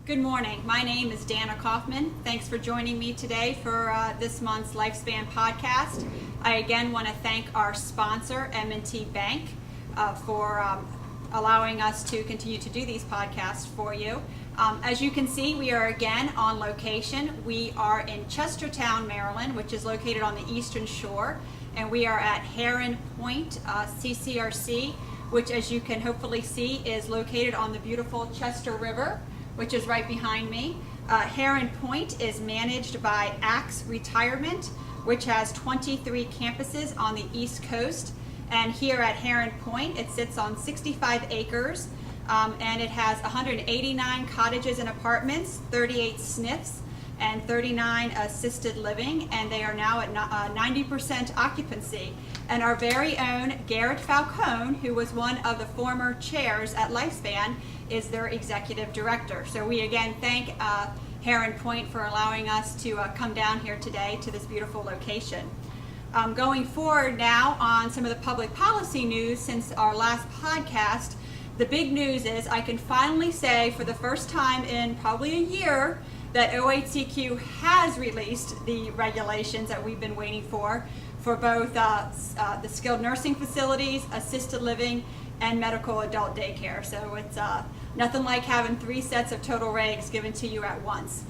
Good morning. My name is Dana Kaufman. Thanks for joining me today for this month's LifeSpan podcast. I again want to thank our sponsor, M&T Bank, for allowing us to continue to do these podcasts for you. As you can see, we are again on location. We are in Chestertown, Maryland, which is located on the Eastern Shore, and we are at Heron Point CCRC, which, as you can hopefully see, is located on the beautiful Chester River, which is right behind me. Heron Point is managed by Axe Retirement, which has 23 campuses on the East Coast. And here at Heron Point, it sits on 65 acres, and it has 189 cottages and apartments, 38 SNFs, and 39 assisted living, and they are now at 90% occupancy. And our very own Garrett Falcone, who was one of the former chairs at LifeSpan, is their executive director. So we again thank Heron Point for allowing us to come down here today to this beautiful location. Going forward now on some of the public policy news since our last podcast, the big news is I can finally say for the first time in probably a year that OHCQ has released the regulations that we've been waiting for both the skilled nursing facilities, assisted living, and medical adult daycare. So it's nothing like having 3 sets of total regs given to you at once.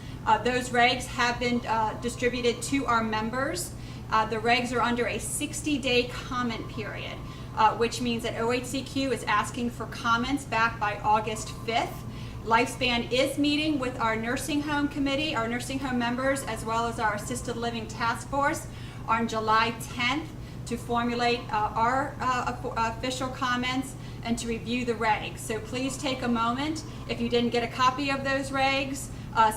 Those regs have been distributed to our members. The regs are under a 60-day comment period, which means that OHCQ is asking for comments back by August 5th. LifeSpan is meeting with our nursing home committee, our nursing home members, as well as our assisted living task force on July 10th to formulate our official comments and to review the regs. So please take a moment. If you didn't get a copy of those regs,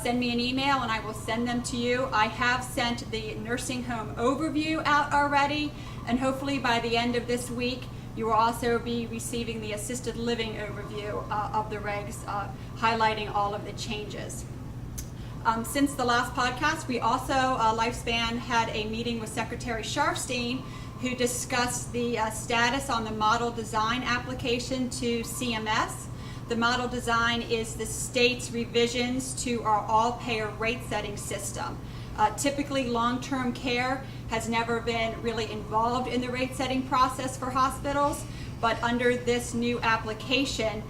send me an email and I will send them to you. I have sent the nursing home overview out already, and hopefully by the end of this week, you will also be receiving the assisted living overview of the regs, highlighting all of the changes. Since the last podcast, we also, LifeSpan, had a meeting with Secretary Sharfstein, who discussed the status on the model design application to CMS. The model design is the state's revisions to our all-payer rate setting system. Typically, long-term care has never been really involved in the rate setting process for hospitals, but under this new application,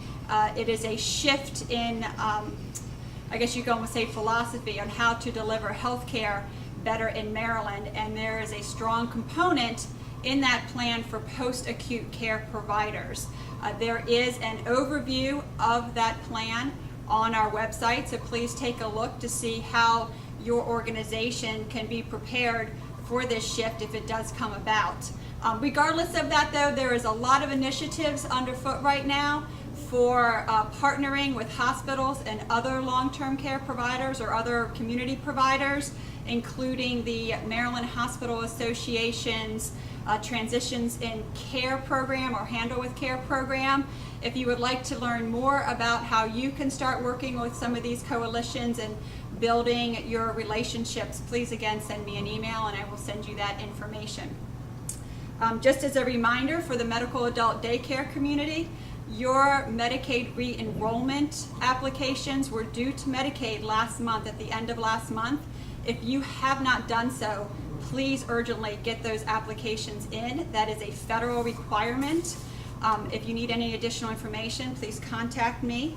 it is a shift in, I guess you could almost say, philosophy on how to deliver health care better in Maryland, and there is a strong component in that plan for post-acute care providers. There is an overview of that plan on our website, so please take a look to see how your organization can be prepared for this shift if it does come about. Regardless of that, though, there is a lot of initiatives underfoot right now for partnering with hospitals and other long-term care providers or other community providers, including the Maryland Hospital Association's Transitions in Care program or Handle with Care program. If you would like to learn more about how you can start working with some of these coalitions and building your relationships, please again send me an email and I will send you that information. Just as a reminder for the medical adult daycare community, your Medicaid re-enrollment applications were due to Medicaid last month, at the end of last month. If you have not done so, please urgently get those applications in. That is a federal requirement. If you need any additional information, please contact me.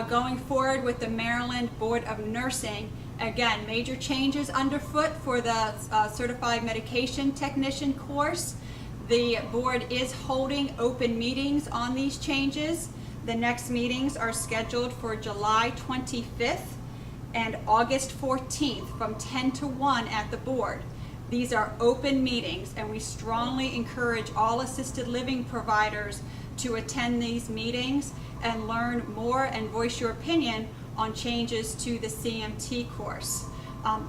Going forward with the Maryland Board of Nursing, again, major changes underfoot for the Certified Medication Technician course. The board is holding open meetings on these changes. The next meetings are scheduled for July 25th and August 14th from 10 to 1 at the board. These are open meetings, and we strongly encourage all assisted living providers to attend these meetings and learn more and voice your opinion on changes to the CMT course.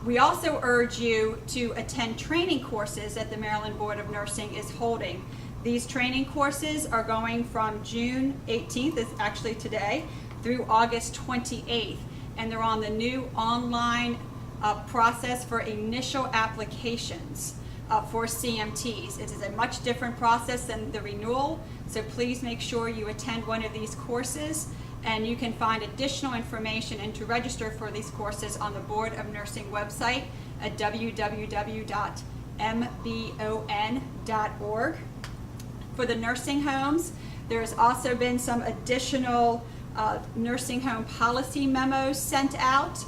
We also urge you to attend training courses that the Maryland Board of Nursing is holding. These training courses are going from June 18th, is actually today, through August 28th, and they're on the new online process for initial applications for CMTs. It is a much different process than the renewal, so please make sure you attend one of these courses And you can find additional information and to register for these courses on the Board of Nursing website at www.mbon.org. For the nursing homes, there's also been some additional nursing home policy memos sent out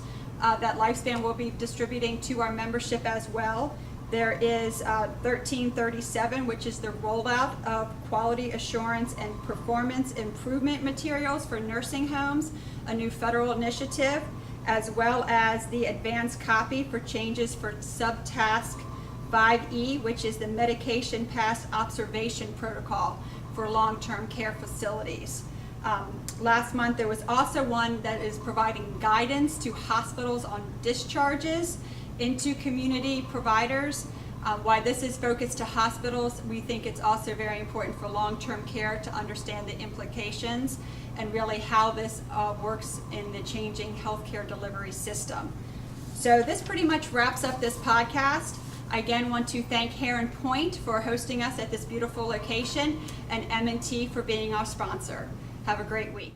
that LifeSpan will be distributing to our membership as well. There is 1337, which is the rollout of quality assurance and performance improvement materials for nursing homes, a new federal initiative, as well as the advanced copy for changes for subtask 5E, which is the medication pass observation protocol for long-term care facilities. Last month there was also one that is providing guidance to hospitals on discharges into community providers. Why this is focused to hospitals, we think it's also very important for long-term care to understand the implications and really how this works in the changing healthcare delivery system. So this pretty much wraps up this podcast. I again want to thank Heron Point for hosting us at this beautiful location and M&T for being our sponsor. Have a great week.